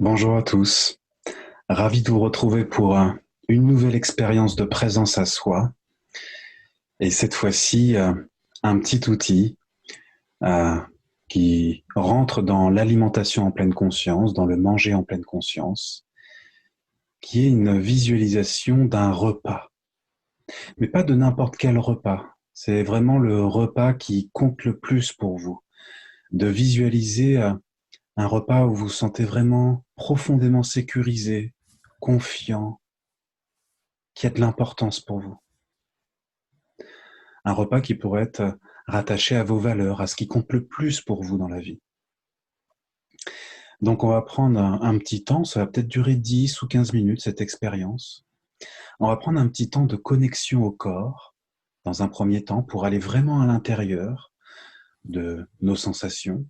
Bonjour à tous, ravi de vous retrouver pour une nouvelle expérience de présence à soi et cette fois-ci un petit outil euh, qui rentre dans l'alimentation en pleine conscience, dans le manger en pleine conscience, qui est une visualisation d'un repas, mais pas de n'importe quel repas, c'est vraiment le repas qui compte le plus pour vous, de visualiser un repas où vous vous sentez vraiment profondément sécurisé, confiant, qui a de l'importance pour vous. Un repas qui pourrait être rattaché à vos valeurs, à ce qui compte le plus pour vous dans la vie. Donc on va prendre un petit temps, ça va peut-être durer 10 ou 15 minutes cette expérience. On va prendre un petit temps de connexion au corps, dans un premier temps, pour aller vraiment à l'intérieur de nos sensations,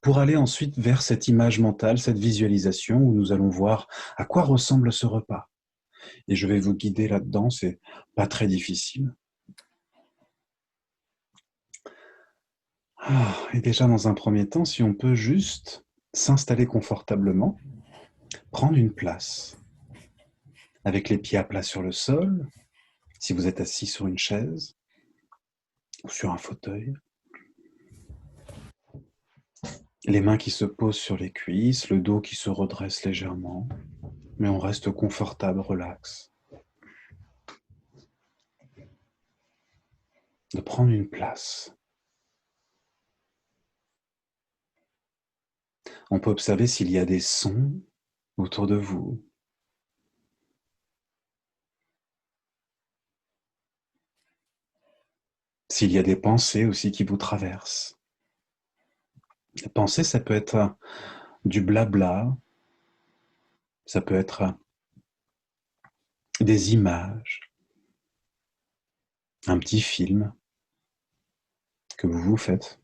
pour aller ensuite vers cette image mentale, cette visualisation où nous allons voir à quoi ressemble ce repas. Et je vais vous guider là-dedans, c'est pas très difficile. Et déjà, dans un premier temps, si on peut juste s'installer confortablement, prendre une place, avec les pieds à plat sur le sol, si vous êtes assis sur une chaise ou sur un fauteuil, les mains qui se posent sur les cuisses, le dos qui se redresse légèrement, mais on reste confortable, relax. De prendre une place. On peut observer s'il y a des sons autour de vous. S'il y a des pensées aussi qui vous traversent. Les pensées, ça peut être du blabla, ça peut être des images, un petit film que vous vous faites.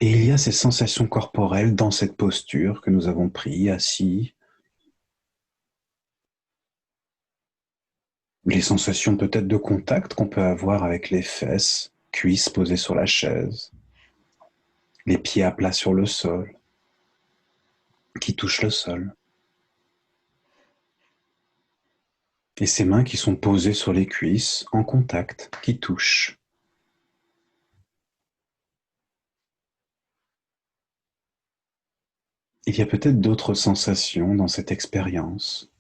Et il y a ces sensations corporelles dans cette posture que nous avons pris, assis. Les sensations peut-être de contact qu'on peut avoir avec les fesses, cuisses posées sur la chaise, les pieds à plat sur le sol, qui touchent le sol. Et ces mains qui sont posées sur les cuisses, en contact, qui touchent. Il y a peut-être d'autres sensations dans cette expérience,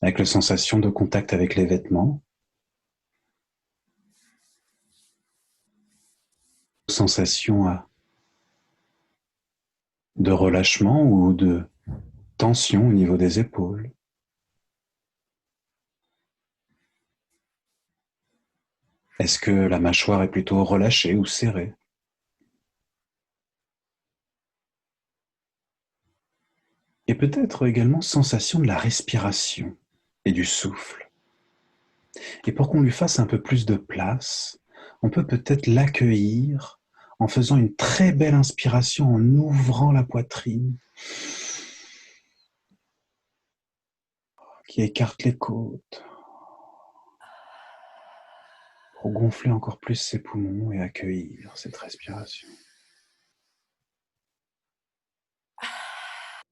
avec la sensation de contact avec les vêtements, sensation de relâchement ou de tension au niveau des épaules. Est-ce que la mâchoire est plutôt relâchée ou serrée? Et peut-être également sensation de la respiration et du souffle. Et pour qu'on lui fasse un peu plus de place, on peut peut-être l'accueillir en faisant une très belle inspiration, en ouvrant la poitrine, qui écarte les côtes, pour gonfler encore plus ses poumons et accueillir cette respiration.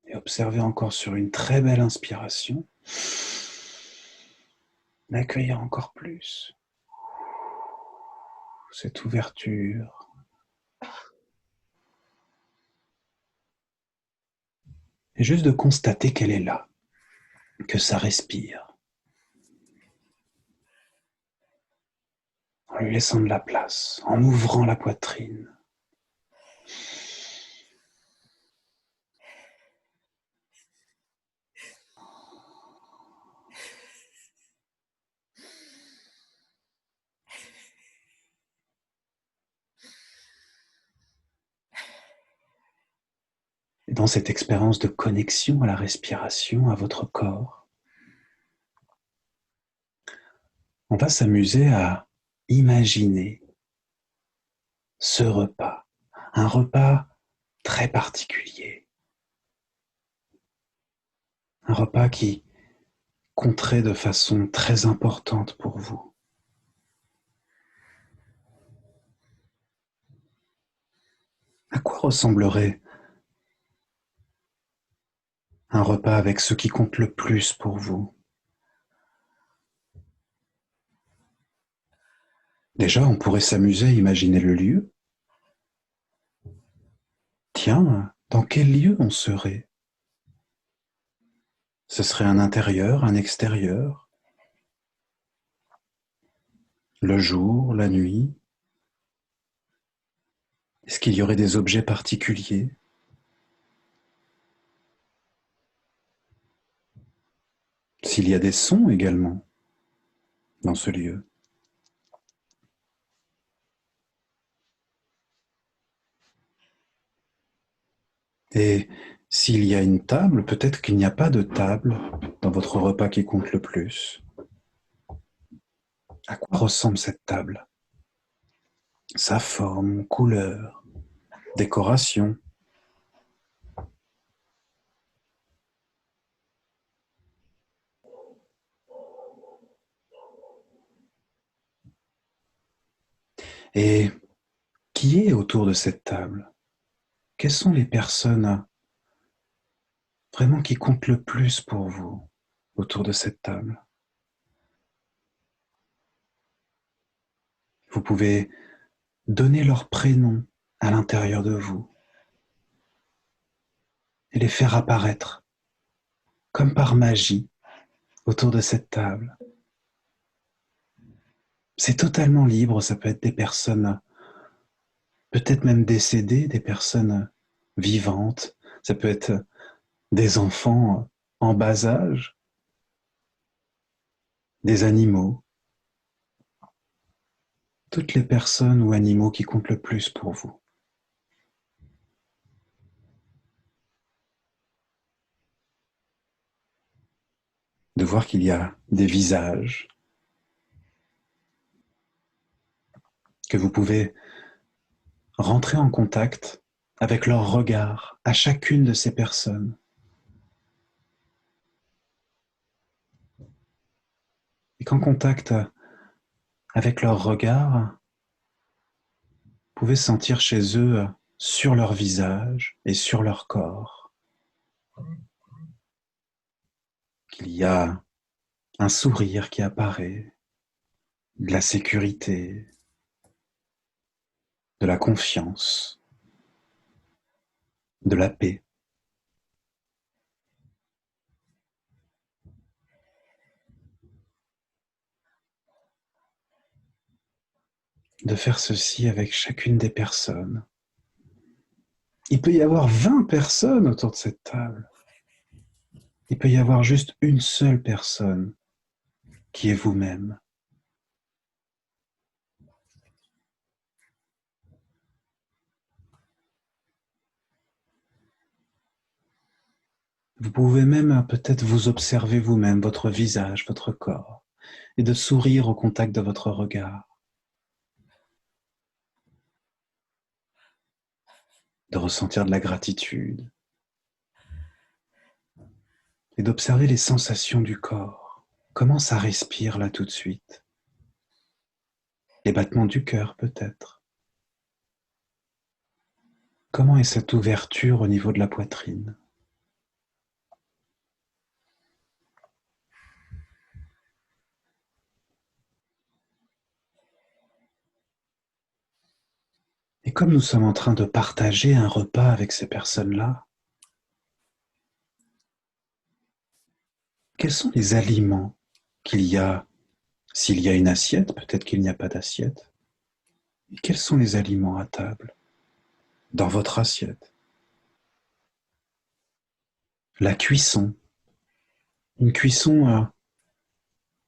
Et observer encore sur une très belle inspiration, d'accueillir encore plus cette ouverture. Et juste de constater qu'elle est là, que ça respire, en lui laissant de la place, en ouvrant la poitrine. Et dans cette expérience de connexion à la respiration, à votre corps, on va s'amuser à imaginer ce repas, un repas très particulier, un repas qui compterait de façon très importante pour vous. quoi ressemblerait un repas avec ce qui compte le plus pour vous? Déjà, on pourrait s'amuser à imaginer le lieu. Tiens, dans quel lieu on serait? Ce serait un intérieur, un extérieur, le jour, la nuit? Est-ce qu'il y aurait des objets particuliers? S'il y a des sons également dans ce lieu? Et s'il y a une table, peut-être qu'il n'y a pas de table dans votre repas qui compte le plus. À quoi ressemble cette table? Sa forme, couleur, décoration. Et qui est autour de cette table? Quelles sont les personnes vraiment qui comptent le plus pour vous autour de cette table? Vous pouvez donner leur prénom à l'intérieur de vous et les faire apparaître comme par magie autour de cette table. C'est totalement libre, ça peut être des personnes peut-être même décédées, des personnes vivantes, ça peut être des enfants en bas âge, des animaux, toutes les personnes ou animaux qui comptent le plus pour vous. De voir qu'il y a des visages, que vous pouvez rentrer en contact avec leur regard à chacune de ces personnes. Et qu'en contact avec leur regard, vous pouvez sentir chez eux, sur leur visage et sur leur corps, qu'il y a un sourire qui apparaît, de la sécurité, de la confiance, de la paix. De faire ceci avec chacune des personnes. Il peut y avoir 20 personnes autour de cette table. Il peut y avoir juste une seule personne qui est vous-même. Vous pouvez même peut-être vous observer vous-même, votre visage, votre corps, et de sourire au contact de votre regard, de ressentir de la gratitude, et d'observer les sensations du corps. Comment ça respire là tout de suite? Les battements du cœur peut-être. Comment est cette ouverture au niveau de la poitrine? Et comme nous sommes en train de partager un repas avec ces personnes-là, quels sont les aliments qu'il y a? S'il y a une assiette, peut-être qu'il n'y a pas d'assiette. Et quels sont les aliments à table, dans votre assiette? La cuisson. Une cuisson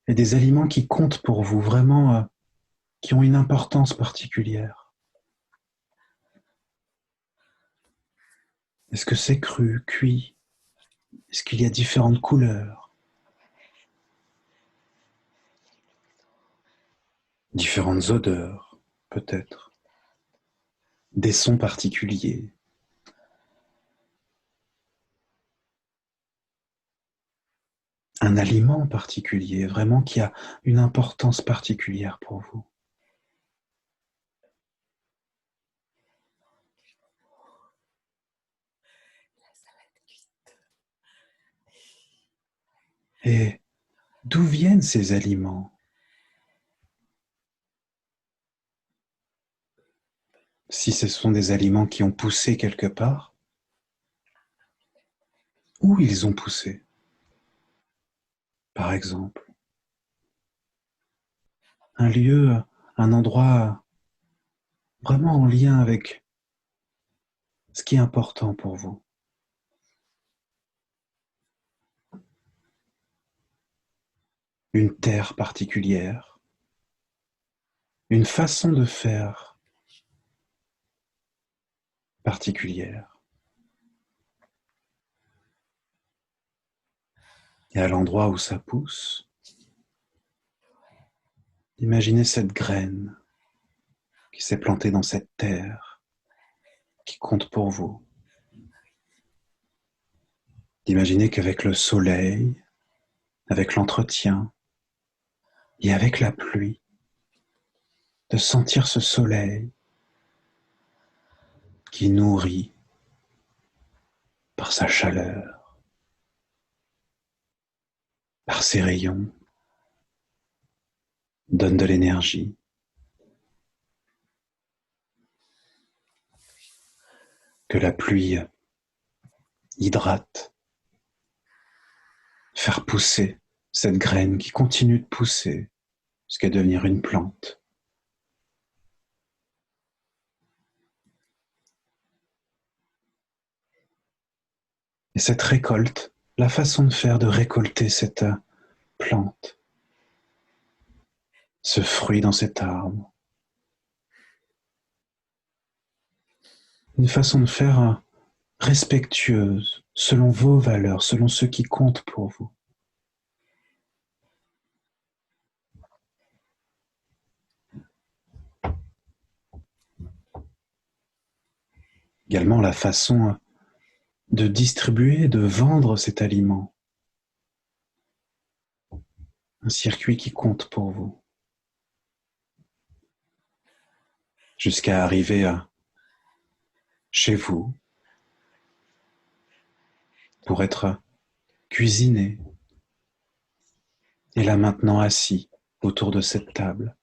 et des aliments qui comptent pour vous, vraiment, qui ont une importance particulière. Est-ce que c'est cru, cuit? Est-ce qu'il y a différentes couleurs? Différentes odeurs, peut-être. Des sons particuliers. Un aliment particulier, vraiment qui a une importance particulière pour vous. Et d'où viennent ces aliments? Si ce sont des aliments qui ont poussé quelque part, où ils ont poussé, par exemple. Un lieu, un endroit vraiment en lien avec ce qui est important pour vous. Une terre particulière, une façon de faire particulière. Et à l'endroit où ça pousse, imaginez cette graine qui s'est plantée dans cette terre qui compte pour vous. Imaginez qu'avec le soleil, avec l'entretien et avec la pluie, de sentir ce soleil qui nourrit par sa chaleur, par ses rayons, donne de l'énergie. Que la pluie hydrate, faire pousser cette graine qui continue de pousser jusqu'à devenir une plante. Et cette récolte, la façon de faire de récolter cette plante, ce fruit dans cet arbre, une façon de faire respectueuse, selon vos valeurs, selon ce qui compte pour vous. Également la façon de distribuer, de vendre cet aliment. Un circuit qui compte pour vous. Jusqu'à arriver chez vous pour être cuisiné. Et là maintenant assis autour de cette table,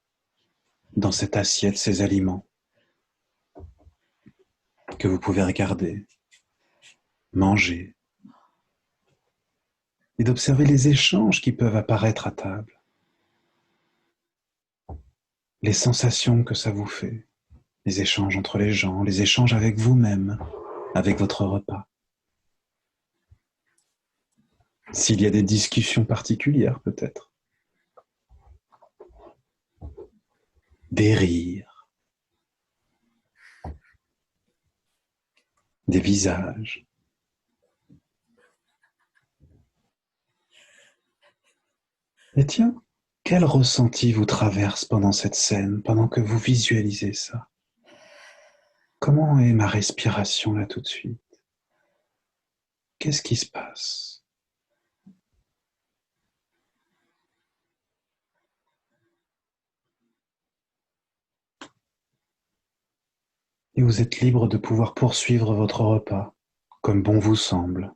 dans cette assiette, ces aliments que vous pouvez regarder, manger, et d'observer les échanges qui peuvent apparaître à table, les sensations que ça vous fait, les échanges entre les gens, les échanges avec vous-même, avec votre repas. S'il y a des discussions particulières peut-être, des rires, des visages. Et tiens, quel ressenti vous traverse pendant cette scène, pendant que vous visualisez ça? Comment est ma respiration là tout de suite? Qu'est-ce qui se passe? Et vous êtes libre de pouvoir poursuivre votre repas comme bon vous semble,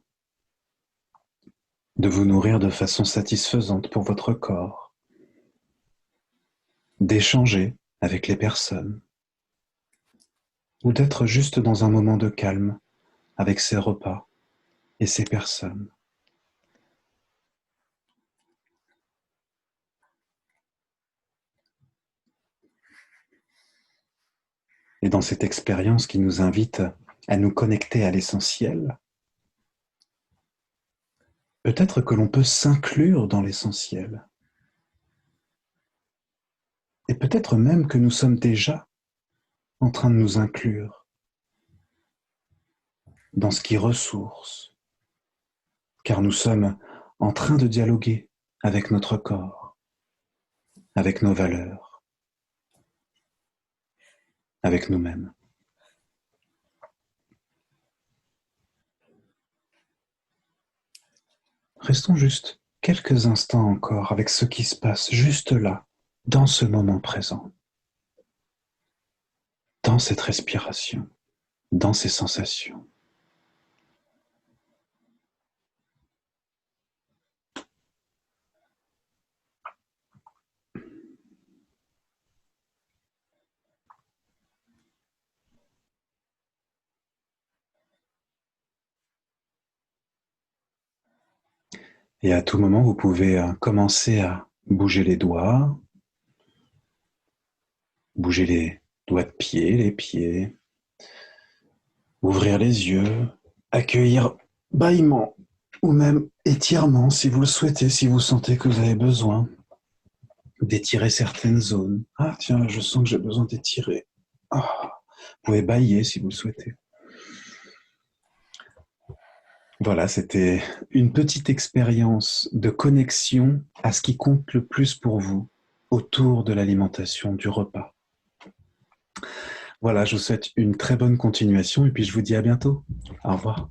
de vous nourrir de façon satisfaisante pour votre corps, d'échanger avec les personnes, ou d'être juste dans un moment de calme avec ces repas et ces personnes. Et dans cette expérience qui nous invite à nous connecter à l'essentiel, peut-être que l'on peut s'inclure dans l'essentiel. Et peut-être même que nous sommes déjà en train de nous inclure dans ce qui ressource, car nous sommes en train de dialoguer avec notre corps, avec nos valeurs, avec nous-mêmes. Restons juste quelques instants encore avec ce qui se passe juste là, dans ce moment présent, dans cette respiration, dans ces sensations. Et à tout moment, vous pouvez commencer à bouger les doigts, bouger les doigts de pied, les pieds, ouvrir les yeux, accueillir bâillement ou même étirement si vous le souhaitez, si vous sentez que vous avez besoin d'étirer certaines zones. Ah tiens, je sens que j'ai besoin d'étirer. Ah, vous pouvez bâiller si vous le souhaitez. Voilà, c'était une petite expérience de connexion à ce qui compte le plus pour vous autour de l'alimentation, du repas. Voilà, je vous souhaite une très bonne continuation et puis je vous dis à bientôt. Au revoir.